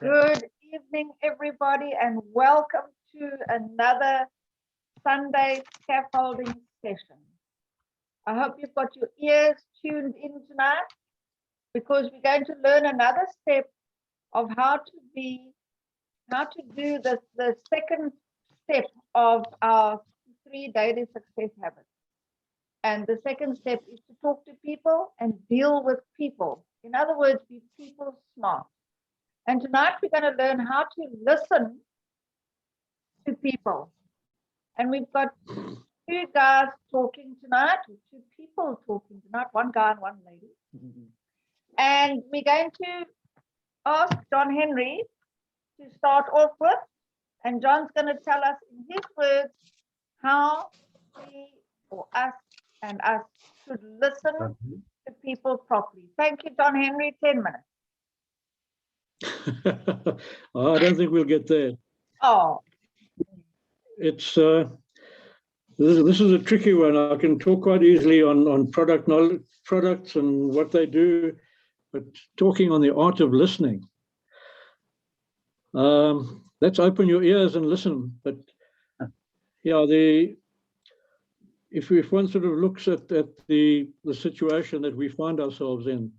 Good evening, everybody, and welcome to another Sunday scaffolding session. I hope you've got your ears tuned in tonight because we're going to learn another step of how to do the second step of our 3 daily success habits. And the second step is to talk to people and deal with people. In other words, be people smart. And tonight we're going to learn how to listen to people. And we've got 2 guys talking tonight, or 2 people talking tonight, 1 guy and 1 lady. And we're going to ask John Henry to start off with. And John's going to tell us in his words how we, or us and us, should listen to people properly. Thank you, John Henry. 10 minutes. I don't think we'll get there. Oh, It's this is a tricky one. I can talk quite easily on product knowledge, products and what they do, but talking on the art of listening. Let's open your ears and listen. But yeah, if one sort of looks at the situation that we find ourselves in,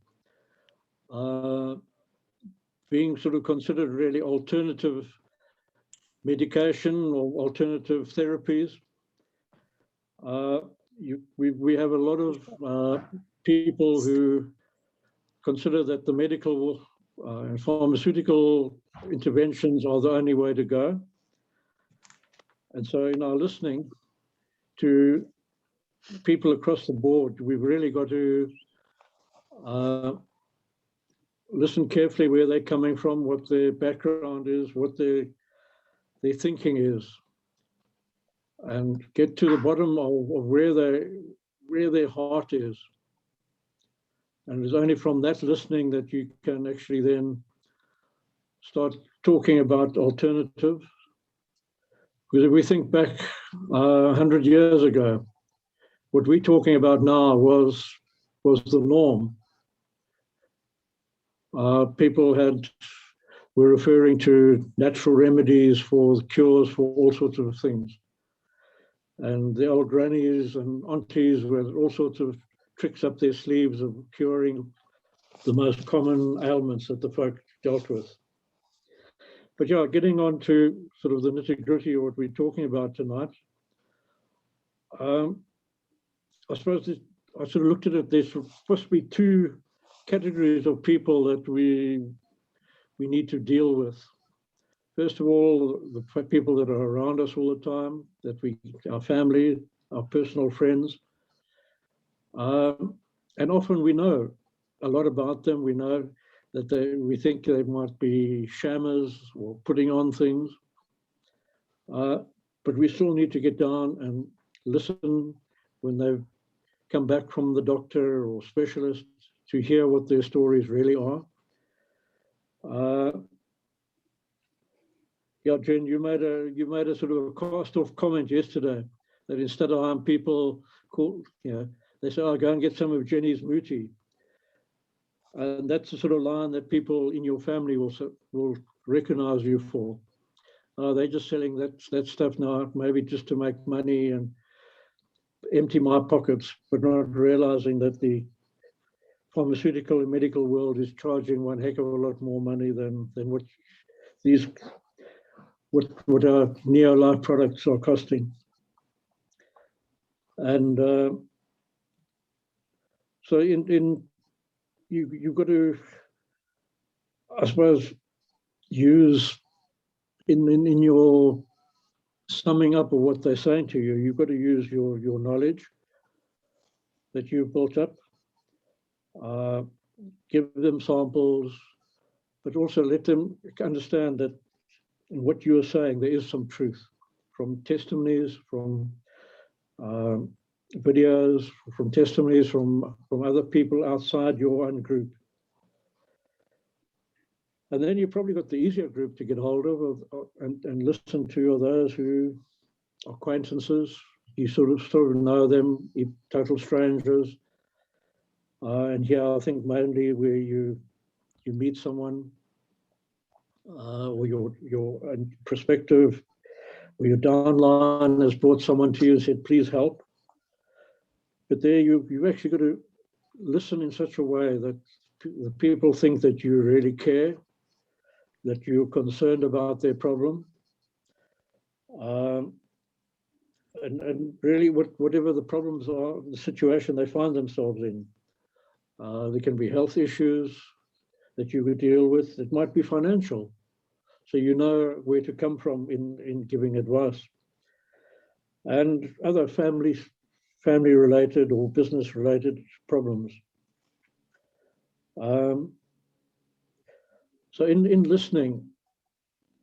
being sort of considered really alternative medication or alternative therapies. We have a lot of people who consider that the medical and pharmaceutical interventions are the only way to go. And so in our listening to people across the board, we've really got to listen carefully where they're coming from, what their background is, what their thinking is, and get to the bottom of where their heart is. And it's only from that listening that you can actually then start talking about alternatives. Because if we think back 100 years ago, what we're talking about now was the norm. People were referring to natural remedies for cures for all sorts of things. And the old grannies and aunties with all sorts of tricks up their sleeves of curing the most common ailments that the folk dealt with. But yeah, getting on to sort of the nitty-gritty of what we're talking about tonight, I suppose I sort of looked at it, there's supposed to be 2 categories of people that we need to deal with. First of all, the people that are around us all the time, our family, our personal friends. And often we know a lot about them. We know that we think they might be shammers or putting on things. But we still need to get down and listen when they've come back from the doctor or specialist to hear what their stories really are. Yeah, Jen, you made a sort of a cast-off comment yesterday that instead of people they say, "Oh, go and get some of Jenny's muti," and that's the sort of line that people in your family will recognize you for. They're just selling that stuff now, maybe just to make money and empty my pockets, but not realizing that the pharmaceutical and medical world is charging one heck of a lot more money than what our neo-life products are costing. And so you've got to, I suppose, use in your summing up of what they're saying to you, you've got to use your knowledge that you've built up, give them samples, but also let them understand that in what you are saying, there is some truth from testimonies, from videos, from testimonies from other people outside your own group. And then you've probably got the easier group to get hold of and listen to are those who are acquaintances. You sort of know them, total strangers. And here I think mainly where you meet someone or your prospective or your downline has brought someone to you and said, please help. But there you've actually got to listen in such a way that the people think that you really care, that you're concerned about their problem. And really whatever the problems are, the situation they find themselves in. There can be health issues that you could deal with. It might be financial. So you know where to come from in giving advice. And other family-related or business-related problems. So in listening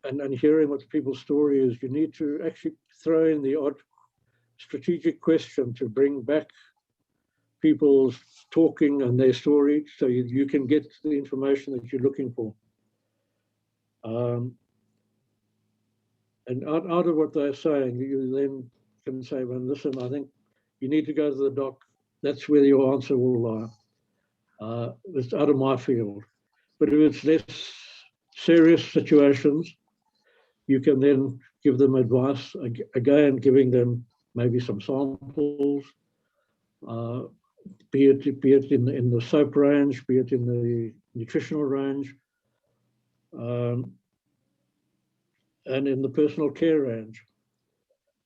and hearing what people's story is, you need to actually throw in the odd strategic question to bring back people's talking and their story so you can get the information that you're looking for. And out of what they're saying, you then can say, well, listen, I think you need to go to the doc. That's where your answer will lie. It's out of my field. But if it's less serious situations, you can then give them advice, again, giving them maybe some samples, be it in the soap range, be it in the nutritional range, and in the personal care range.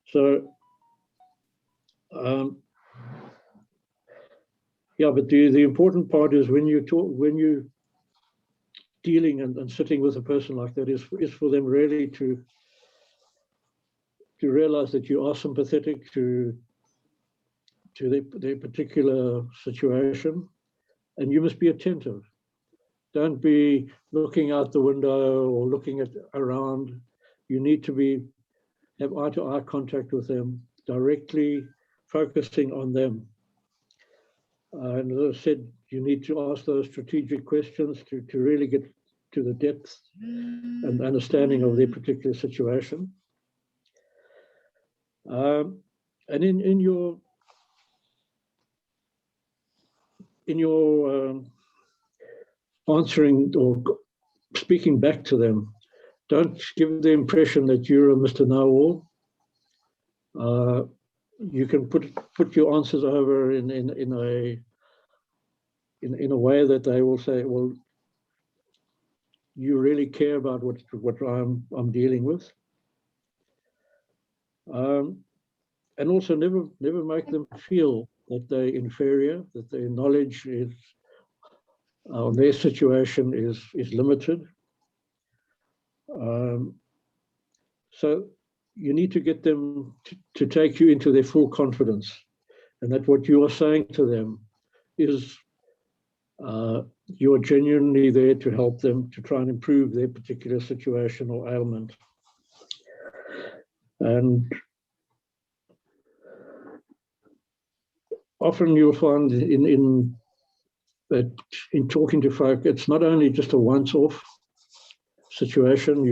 So, yeah, but the important part is when you dealing and sitting with a person like that is for them really to realize that you are sympathetic to their particular situation, and you must be attentive. Don't be looking out the window or looking around. You need to have eye-to-eye contact with them, directly focusing on them. And as I said, you need to ask those strategic questions to really get to the depth and understanding of their particular situation. And in your answering or speaking back to them, don't give the impression that you're a Mr. Know-all. You can put your answers over in a way that they will say, well, you really care about what I'm dealing with. And also never make them feel that they're inferior, that their knowledge is, their situation is limited. So you need to get them to take you into their full confidence, and that what you are saying to them is you're genuinely there to help them to try and improve their particular situation or ailment. And often you'll find in talking to folk, it's not only just a once-off situation.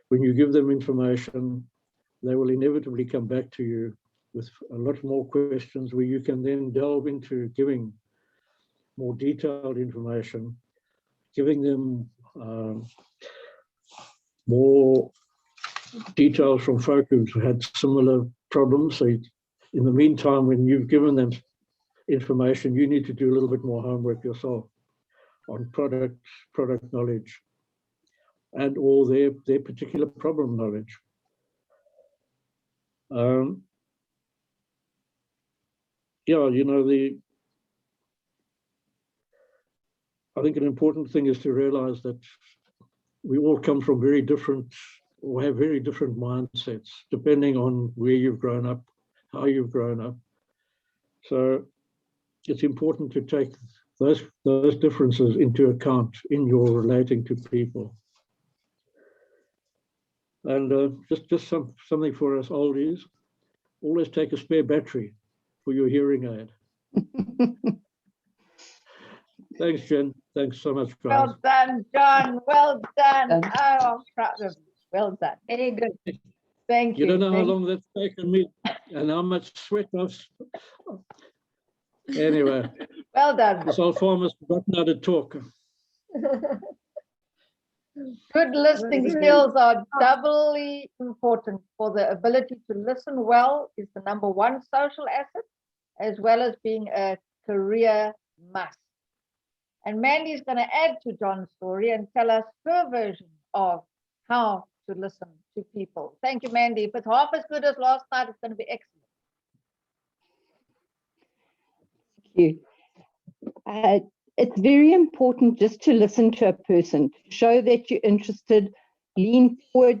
When you give them information, they will inevitably come back to you with a lot more questions where you can then delve into giving more detailed information, giving them more details from folk who've had similar problems. So in the meantime, when you've given them information, you need to do a little bit more homework yourself on product knowledge and all their particular problem knowledge. Yeah, you know, I think an important thing is to realize that we all come from very different, or have very different mindsets, depending on where you've grown up, how you've grown up. So it's important to take those differences into account in your relating to people. And just something for us oldies, always take a spare battery for your hearing aid. Thanks, Jen. Thanks so much, guys. Well done, John. Well done. Oh, I'm proud of you. Well done. Very good. Thank you. You don't know how long that's taken me and how much sweat I've... Anyway. Well done. This old farmer's forgotten how to talk. Good listening skills are doubly important for the ability to listen well is the number one social asset, as well as being a career must. And Mandy's going to add to John's story and tell us her version of how to listen to people. Thank you, Mandy. If it's half as good as last night, it's going to be excellent. Thank you. It's very important just to listen to a person, show that you're interested, lean forward,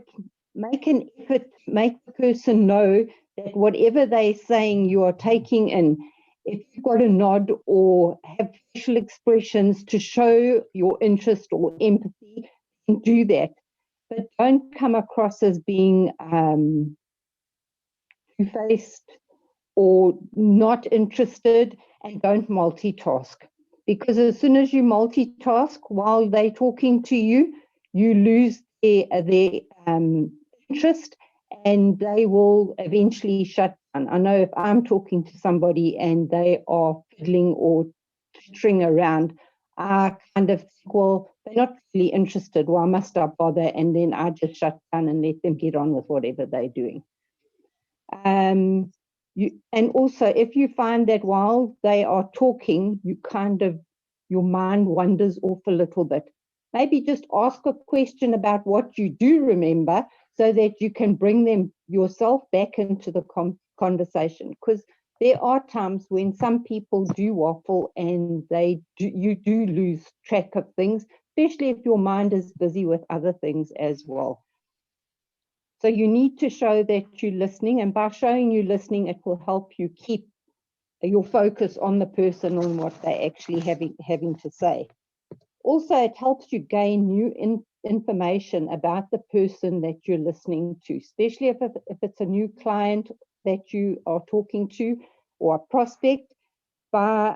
make an effort, make the person know that whatever they're saying you are taking in. If you've got a nod or have facial expressions to show your interest or empathy, do that. But don't come across as being two-faced or not interested, and don't multitask. Because as soon as you multitask while they're talking to you, you lose their interest, and they will eventually shut down. I know if I'm talking to somebody and they are fiddling or twittering around, I kind of think, well, they're not really interested. Why must I bother? And then I just shut down and let them get on with whatever they're doing. And also, if you find that while they are talking, your mind wanders off a little bit, maybe just ask a question about what you do remember so that you can bring them yourself back into the conversation. Because there are times when some people do waffle and you do lose track of things, especially if your mind is busy with other things as well. So you need to show that you're listening, and by showing you listening, it will help you keep your focus on the person, on what they're actually having to say. Also, it helps you gain new information about the person that you're listening to, especially if it's a new client that you are talking to or a prospect. By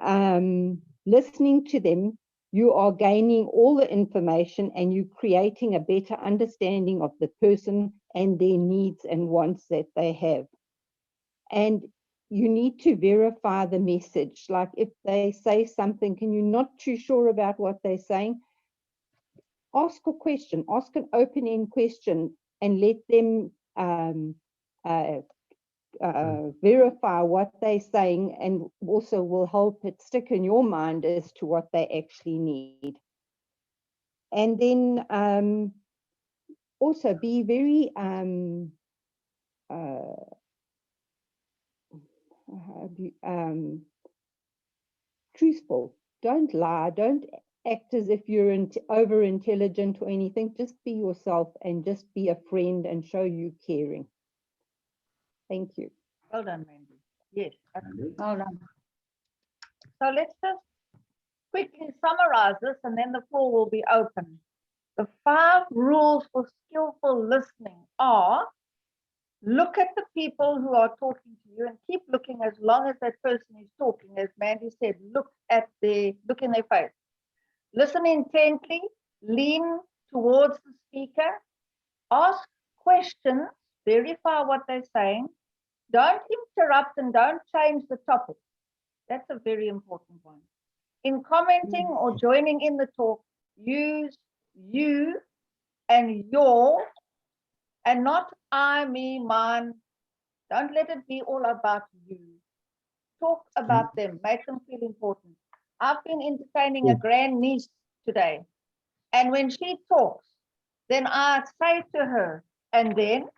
listening to them, you are gaining all the information and you're creating a better understanding of the person and their needs and wants that they have. And you need to verify the message. Like if they say something and you're not too sure about what they're saying, ask a question, ask an open-end question, and let them verify what they're saying, and also will help it stick in your mind as to what they actually need. And then also be very truthful. Don't lie. Don't act as if you're over intelligent or anything. Just be yourself and just be a friend and show you caring. Thank you. Well done, Mandy. Yes, absolutely. Well done. So let's just quickly summarize this, and then the floor will be open. The 5 rules for skillful listening are: look at the people who are talking to you and keep looking as long as that person is talking. As Mandy said, look in their face. Listen intently, lean towards the speaker, ask questions, verify what they're saying. Don't interrupt and don't change the topic. That's a very important one. In commenting or joining in the talk, use you and your, and not I, me, mine. Don't let it be all about you. Talk about them, make them feel important. I've been entertaining a grandniece today, and when she talks, then I say to her, and then,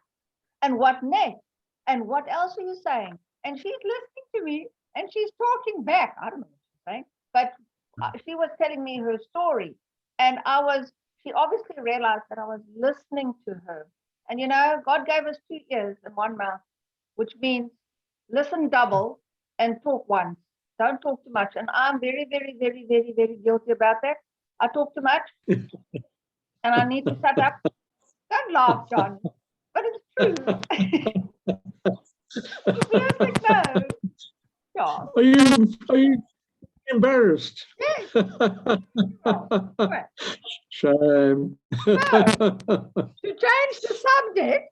and what next? And what else are you saying? And she's listening to me and she's talking back. I don't know what she's saying, but she was telling me her story. And she obviously realized that I was listening to her. And God gave us 2 ears and 1 mouth, which means listen double and talk once. Don't talk too much. And I'm very, very, very, very, very guilty about that. I talk too much and I need to shut up. Don't laugh, John, but it's true. No. Yeah. Are you embarrassed? Yes. Oh, Shame. to change the subject,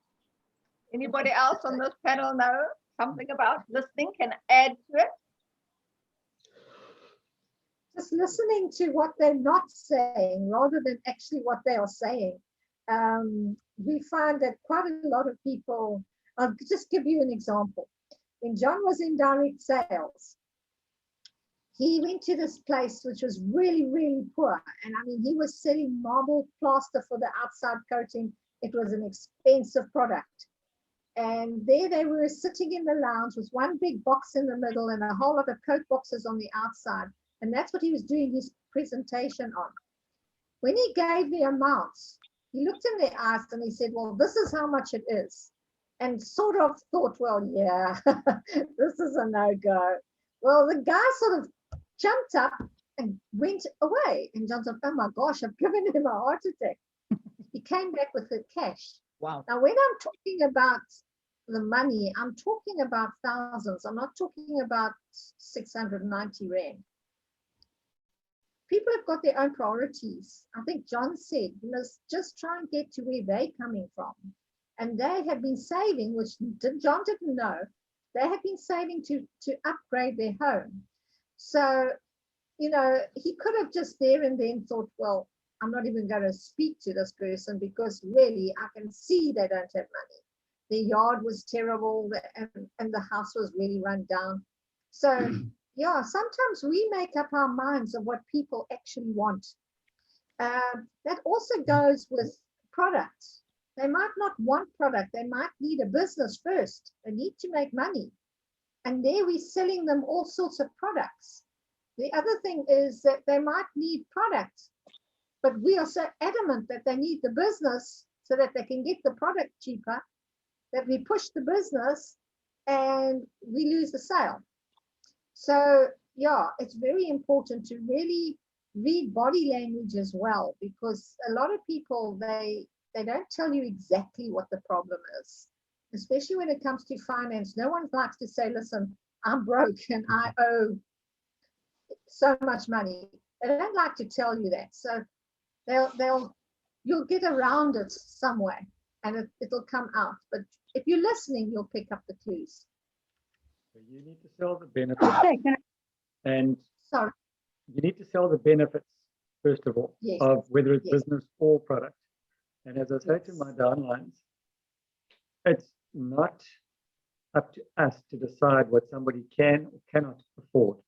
anybody else on this panel know something about listening can add to it? Just listening to what they're not saying rather than actually what they are saying. we find that quite a lot of people, I'll just give you an example. When John was in direct sales, he went to this place which was really, really poor. And I mean, he was selling marble plaster for the outside coating. It was an expensive product. And there they were sitting in the lounge with one big box in the middle and a whole lot of coat boxes on the outside. And that's what he was doing his presentation on. When he gave the amounts, he looked in their eyes and he said, well, this is how much it is. And sort of thought, well, yeah, this is a no-go. Well, the guy sort of jumped up and went away. And John said, oh my gosh, I've given him a heart attack. He came back with the cash. Wow. Now, when I'm talking about the money, I'm talking about thousands. I'm not talking about 690 Rand. People have got their own priorities. I think John said, you must just try and get to where they're coming from. And they have been saving, which John didn't know, they have been saving to upgrade their home. So, you know, he could have just there and then thought, well, I'm not even going to speak to this person because really I can see they don't have money. The yard was terrible and the house was really run down. So, yeah, sometimes we make up our minds of what people actually want. That also goes with products. They might not want product. They might need a business first. They need to make money. And there we're selling them all sorts of products. The other thing is that they might need products, but we are so adamant that they need the business so that they can get the product cheaper, that we push the business and we lose the sale. So yeah, it's very important to really read body language as well, because a lot of people, they don't tell you exactly what the problem is, especially when it comes to finance. No one likes to say, listen, I'm broke and I owe so much money. They don't like to tell you that. So you'll get around it some way and it'll come out. But if you're listening, you'll pick up the clues. So you need to sell the benefits. Okay, And Sorry. you need to sell the benefits, first of all, Yes. of whether it's Yes. business or product. And as I say to Yes. my downlines, it's not up to us to decide what somebody can or cannot afford.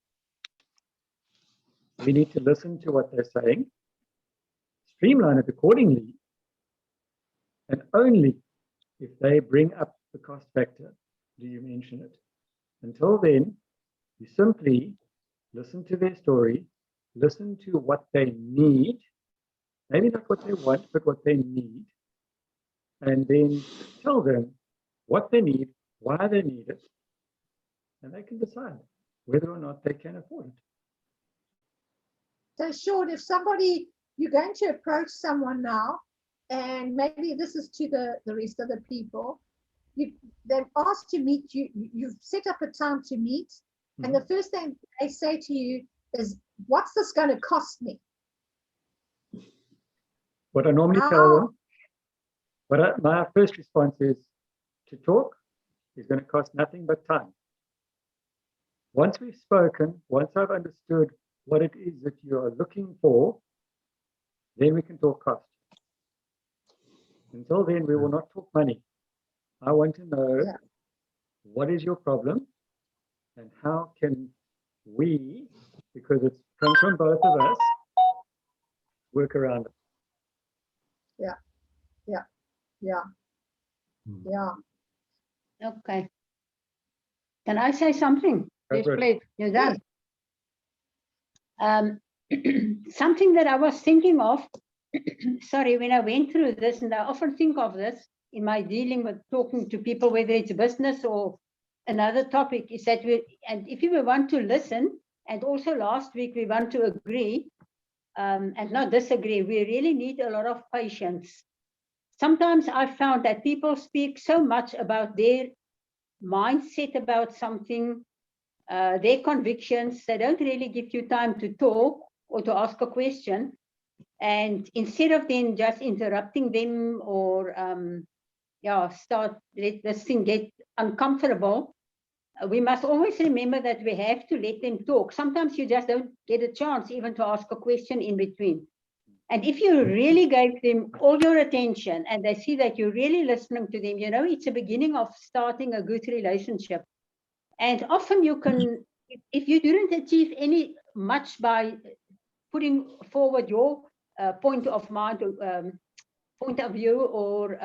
We need to listen to what they're saying, streamline it accordingly, and only if they bring up the cost factor do you mention it. Until then, you simply listen to their story, listen to what they need, maybe not what they want, but what they need, and then tell them what they need, why they need it, and they can decide whether or not they can afford it. So Sean, if you're going to approach someone now, and maybe this is to the rest of the people, they've asked to meet you, you've set up a time to meet, and the first thing they say to you is, what's this going to cost me? What I normally tell them, my first response is, to talk is going to cost nothing but time. Once we've spoken, once I've understood what it is that you are looking for, then we can talk cost. Until then, we will not talk money. I want to know what is your problem and how can we, because it comes from both of us, work around it. Yeah. Okay. Can I say something? Go for it. Please, you're done. Something that I was thinking of, sorry, when I went through this, and I often think of this in my dealing with talking to people, whether it's business or another topic, is that and if you want to listen, and also last week we want to agree and not disagree, we really need a lot of patience. Sometimes I found that people speak so much about their mindset about something, their convictions, they don't really give you time to talk or to ask a question. And instead of then just interrupting them or let this thing get uncomfortable, we must always remember that we have to let them talk. Sometimes you just don't get a chance even to ask a question in between. And if you really gave them all your attention and they see that you're really listening to them, you know, it's a beginning of starting a good relationship. And often you can, if you didn't achieve any much by putting forward your point of mind, point of view, or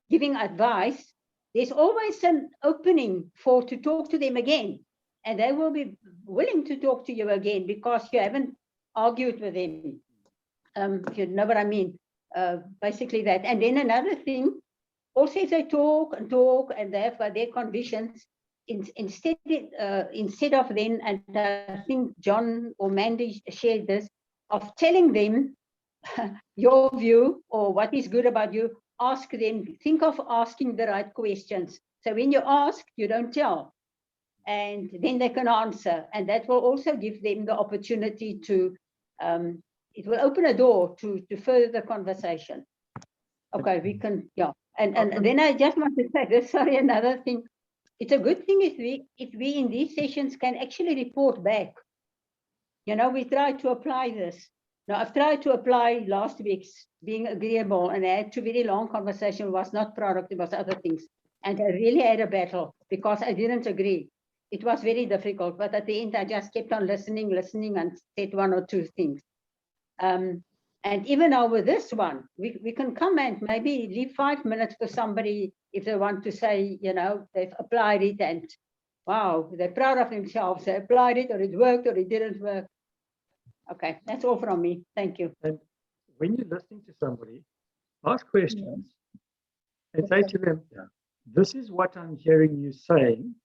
giving advice, there's always an opening to talk to them again. And they will be willing to talk to you again because you haven't argued with them. If you know what I mean, basically that. And then another thing, also if they talk and they have their conditions, instead of then, and I think John or Mandy shared this, of telling them your view or what is good about you, ask them, think of asking the right questions. So when you ask, you don't tell. And then they can answer. And that will also give them the opportunity to, it will open a door to further the conversation. Okay, we can, yeah. And then I just want to say this, sorry, another thing. It's a good thing if we in these sessions can actually report back. You know, we try to apply this. Now, I've tried to apply last week's being agreeable, and I had two very long conversations. It was not product, it was other things. And I really had a battle because I didn't agree. It was very difficult, but at the end, I just kept on listening, and said one or two things. And even now with this one, we can come and maybe leave 5 minutes for somebody if they want to say, you know, they've applied it and wow, they're proud of themselves. They applied it, or it worked, or it didn't work. Okay, that's all from me. Thank you. And when you're listening to somebody, ask questions and say to them, this is what I'm hearing you saying.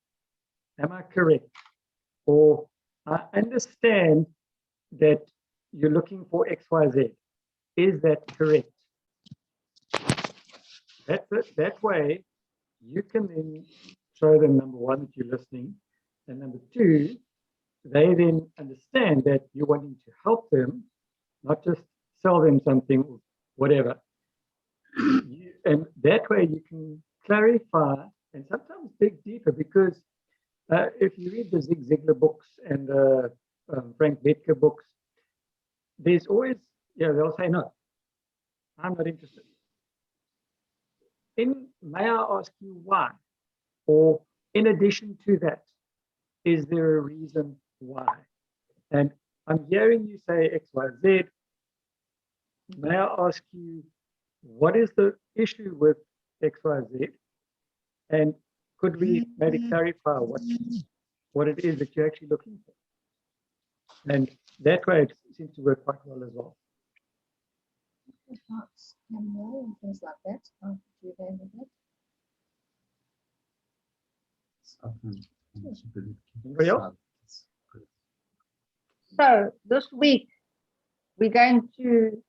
Am I correct? Or I understand that you're looking for X, Y, Z. Is that correct? That way, you can then show them, number one, that you're listening, and number two, they then understand that you're wanting to help them, not just sell them something or whatever. And that way you can clarify and sometimes dig deeper, because if you read the Zig Ziglar books and Frank Bettke books, there's always, they'll say, no, I'm not interested. May I ask you why? Or in addition to that, is there a reason why? And I'm hearing you say X, Y, Z. May I ask you, what is the issue with X, Y, Z? And could we maybe clarify what it is that you're actually looking for? And that way it seems to work quite well as well. And things like that. How do you handle that? Anybody else? So this week, we're going to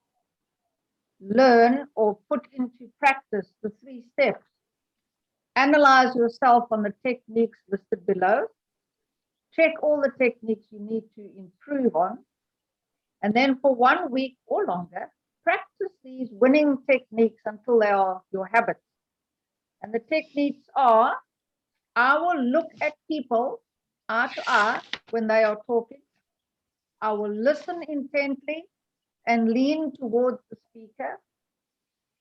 learn or put into practice the 3 steps. Analyze yourself on the techniques listed below. Check all the techniques you need to improve on. And then for 1 week or longer, practice these winning techniques until they are your habits. And the techniques are, I will look at people eye to eye when they are talking. I will listen intently and lean towards the speaker.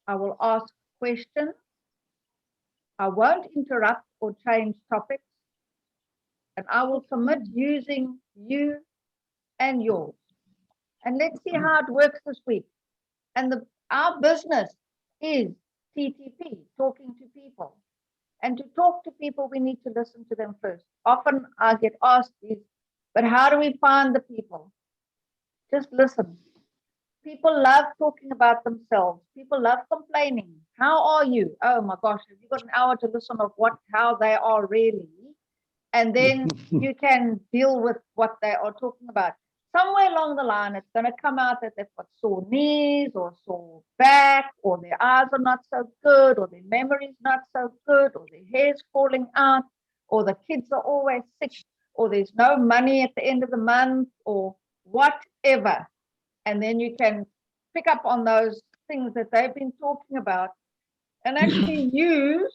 I will ask questions. I won't interrupt or change topics. And I will commit using you and yours. And let's see how it works this week. And our business is TTP, talking to people. And to talk to people, we need to listen to them first. Often I get asked this, but how do we find the people? Just listen. People love talking about themselves. People love complaining. How are you? Oh my gosh, have you got an hour to listen of how they are really? And then you can deal with what they are talking about. Somewhere along the line, it's going to come out that they've got sore knees or sore back, or their eyes are not so good, or their memory's not so good, or their hair's falling out, or the kids are always sick, or there's no money at the end of the month, or whatever. And then you can pick up on those things that they've been talking about and actually use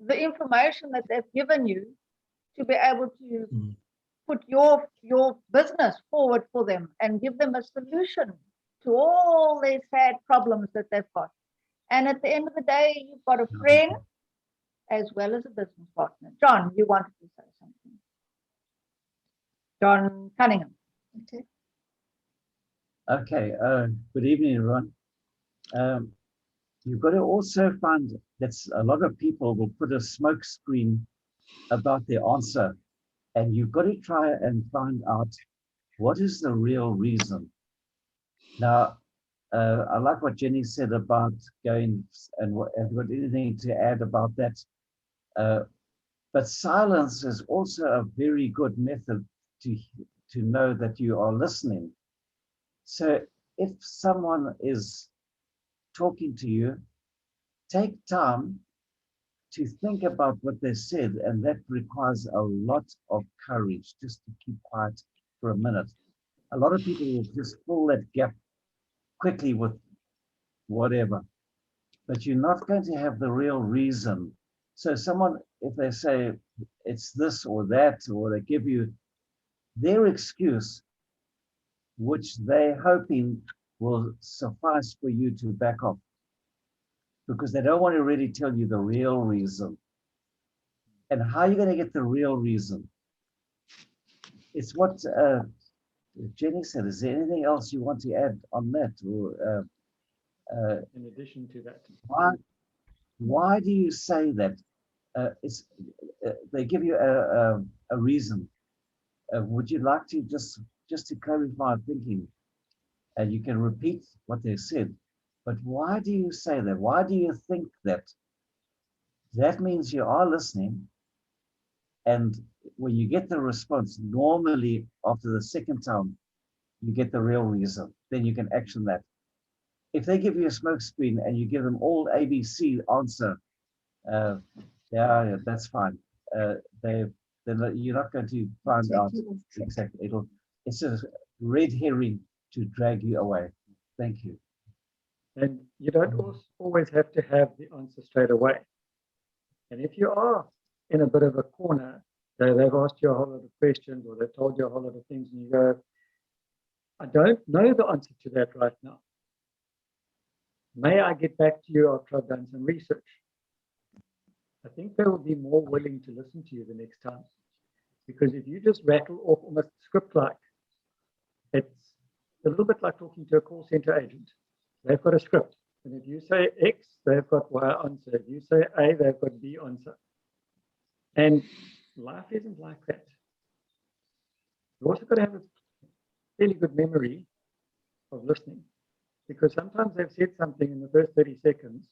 the information that they've given you to be able to put your business forward for them and give them a solution to all their sad problems that they've got. And at the end of the day, you've got a friend as well as a business partner. John, you wanted to say something. John Cunningham. Okay. Okay, good evening, everyone. You've got to also find that a lot of people will put a smoke screen about their answer, and you've got to try and find out what is the real reason. Now, I like what Jenny said about going, and have you got anything to add about that? But silence is also a very good method to know that you are listening. So if someone is talking to you, take time to think about what they said, and that requires a lot of courage just to keep quiet for a minute. A lot of people will just fill that gap quickly with whatever, but you're not going to have the real reason. So someone, if they say it's this or that, or they give you their excuse, which they're hoping will suffice for you to back off, because they don't want to really tell you the real reason. And how are you going to get the real reason? It's what Jenny said. Is there anything else you want to add on that? Or In addition to that, why do you say that? They give you a reason. Would you like to just to clarify thinking, and you can repeat what they said, but why do you say that? Why do you think that? That means you are listening, and when you get the response, normally after the second time, you get the real reason. Then you can action that. If they give you a smoke screen and you give them all ABC answer, yeah, that's fine. Then you're not going to find out exactly. It's a red herring to drag you away. Thank you. and you don't always have to have the answer straight away. And if you are in a bit of a corner, they've asked you a whole lot of questions, or they've told you a whole lot of things, and you go, I don't know the answer to that right now. May I get back to you after I've done some research? I think they will be more willing to listen to you the next time. Because if you just rattle off almost script-like, it's a little bit like talking to a call center agent. They've got a script. And if you say X, they've got Y answer. If you say A, they've got B answer. And life isn't like that. You also got to have a really good memory of listening. Because sometimes they've said something in the first 30 seconds,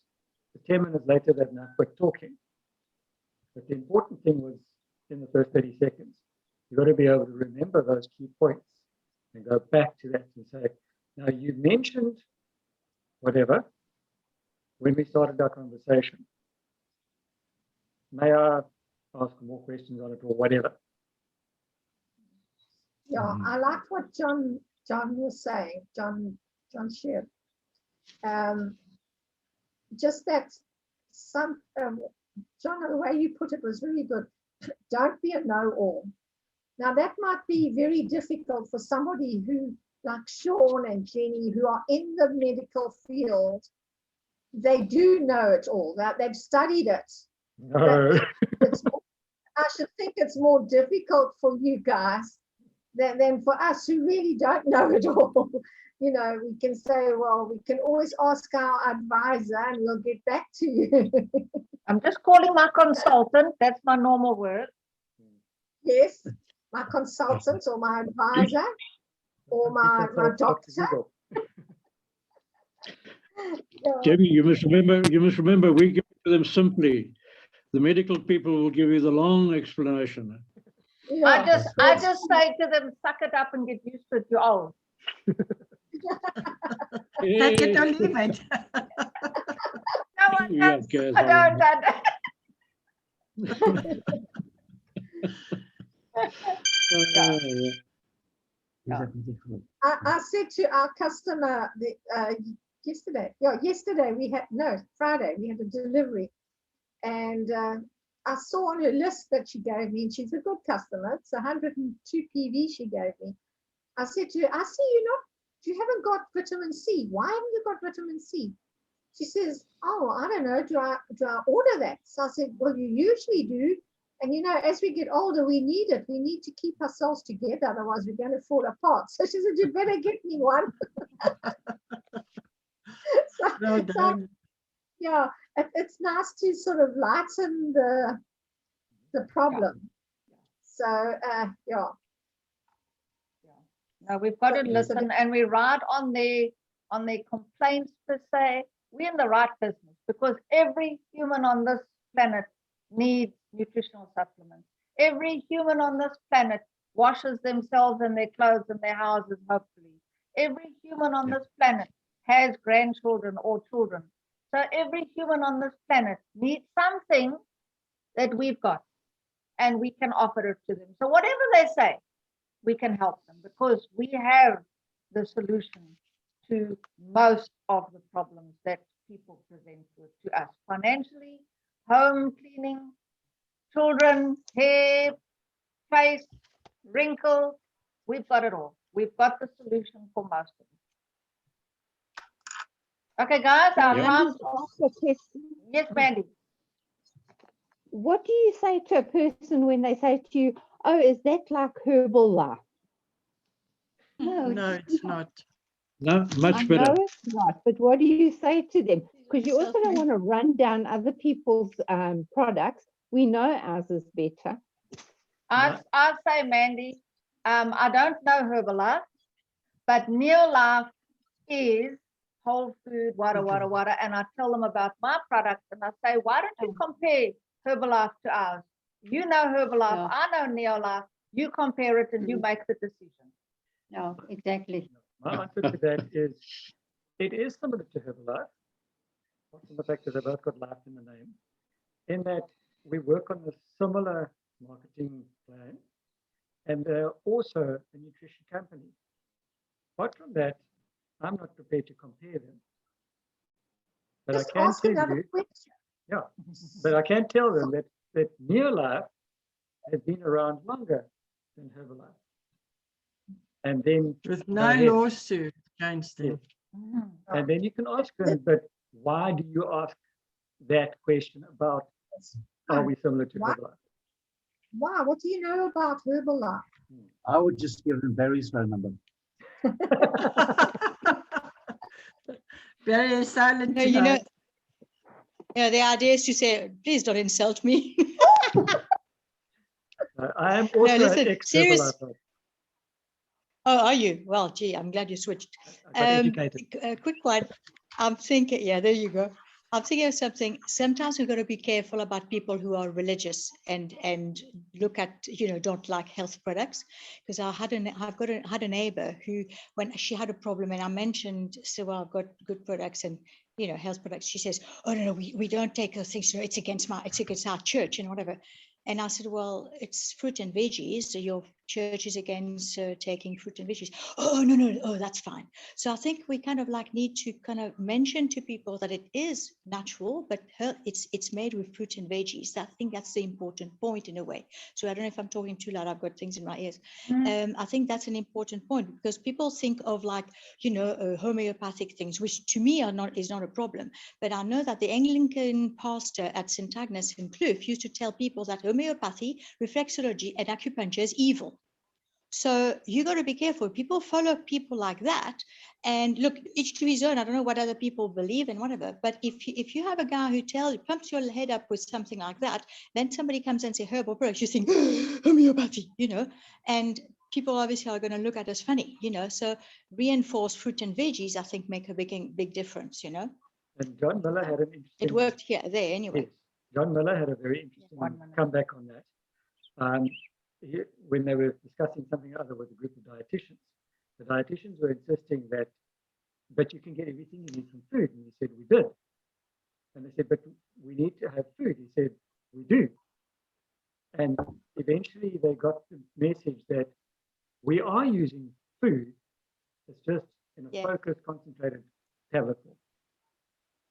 but 10 minutes later they've now quit talking. But the important thing was in the first 30 seconds, you've got to be able to remember those key points and go back to that and say, now you mentioned whatever when we started our conversation. May I ask more questions on it or whatever? Yeah, I like what John was saying. John shared. Just that John, the way you put it was really good. Don't be a know-all. Now that might be very difficult for somebody who, like Sean and Jenny, who are in the medical field. They do know it all. They've studied it. No. I should think it's more difficult for you guys than for us who really don't know it all. You know, we can say, well, we can always ask our advisor and we'll get back to you. I'm just calling my consultant. That's my normal word. Yes, my consultant or my advisor or my doctor. Yeah. Jamie, you must remember, we give it to them simply. The medical people will give you the long explanation. Yeah. I just say to them, suck it up and get used to it. You're old. Take it or leave it. No one Yeah, does. Kaz, I don't. I said to our customer yesterday Friday we had a delivery, and I saw on her list that she gave me, and she's a good customer. It's 102 PV she gave me. I said to her, I see you're not you haven't got vitamin C. Why haven't you got vitamin C? She says, oh, I don't know, do I order that? So I said, well, you usually do. And you know, as we get older, we need it. We need to keep ourselves together, otherwise we're going to fall apart. So she said, you better get me one. Well so done. yeah, it's nice to sort of lighten the problem. So yeah. No, we've got to So listen, and we ride on their complaints per se. We're in the right business because every human on this planet needs nutritional supplements. Every human on this planet washes themselves and their clothes and their houses, hopefully. Every human on this planet has grandchildren or children. So every human on this planet needs something that we've got, and we can offer it to them. So whatever they say, we can help them because we have the solution to most of the problems that people present to us financially, home cleaning, children, hair, face, wrinkles. We've got it all. We've got the solution for most of it. Okay, guys, our Can I time. just ask a question? Yes, Mandy. What do you say to a person when they say to you, oh, is that like herbal life? No, No, it's not. No, much I better. know it's not, but what do you say to them? Because you also don't Yourself, want to run down other people's products. We know ours is better. I say, Mandy, I don't know Herbalife, but Neolife is whole food, wada. And I tell them about my products and I say, why don't you compare Herbalife to ours? You know Herbalife, Yeah. I know Neolife. You compare it and you make the decision. no, exactly. My answer to that is, it is similar to Herbalife, apart from the fact that they've both got life in the name, in that we work on a similar marketing plan, and they're also a nutrition company. Apart from that, I'm not prepared to compare them. But Just I can ask tell another you, question. yeah, but I can tell them that Neolife has been around longer than Herbalife. And then with go no ahead. lawsuit against them. And then you can ask them, but why do you ask that question about, are we similar to Why? Herbalife? Wow, what do you know about Herbalife? I would just give them Barry's phone number. Very silent No, you know, tonight. yeah, the idea is to say, please don't insult me. I am also listen, an serious- ex-Herbalife. Oh, are you? Well, gee, I'm glad you switched. I got educated. A quick one. I'm thinking, yeah, there you go. I'm thinking of something. Sometimes we've got to be careful about people who are religious and look at, don't like health products. Because had a neighbor who, when she had a problem and I mentioned, so well, I've got good products and health products. She says, oh no, we don't take those things. It's against our church and whatever. And I said, well, it's fruit and veggies. So your church is against taking fruit and veggies. Oh, no. Oh, that's fine. So I think we kind of need to kind of mention to people that it is natural, but it's made with fruit and veggies. I think that's the important point in a way. So I don't know if I'm talking too loud. I've got things in my ears. I think that's an important point because people think of homeopathic things, which to me is not a problem. But I know that the Anglican pastor at St. Agnes in Kloof used to tell people that homeopathy, reflexology, and acupuncture is evil. So you got to be careful. People follow people like that, and look, each to his own. I don't know what other people believe and whatever. But if you have a guy who pumps your head up with something like that, then somebody comes and says herbal products, you think homeopathy, and people obviously are going to look at us funny, So reinforced fruit and veggies, I think, make a big difference, And John Miller had an interesting. It worked there anyway. Yes. John Miller had a very interesting comeback on that. When they were discussing something other with a group of dietitians, the dietitians were insisting that, but you can get everything you need from food. And he said, we did. And they said, but we need to have food. He said, we do. And eventually they got the message that we are using food. It's just in a focused, concentrated tablet form.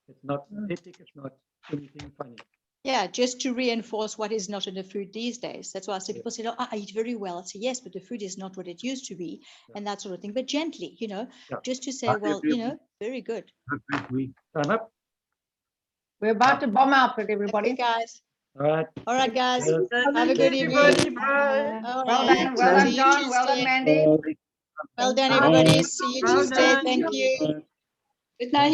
It's not synthetic. It's not anything funny. Yeah, just to reinforce what is not in the food these days. That's why I say Yeah. people say, "Oh, I eat very well." I say, "Yes, but the food is not what it used to be," and that sort of thing. But gently, Yeah. just to say, Bye, well, everyone. very good. Have a great week. Time up. We're about to bomb out with everybody. Okay, guys. All right. All right, guys. Yes. Have a good Everybody, evening. bye. All Well right. done, well done, See you John. Well done, Tuesday. Mandy. Uh, Well done, Bye. everybody. See you Well Tuesday. done. Thank you. uh, Good night.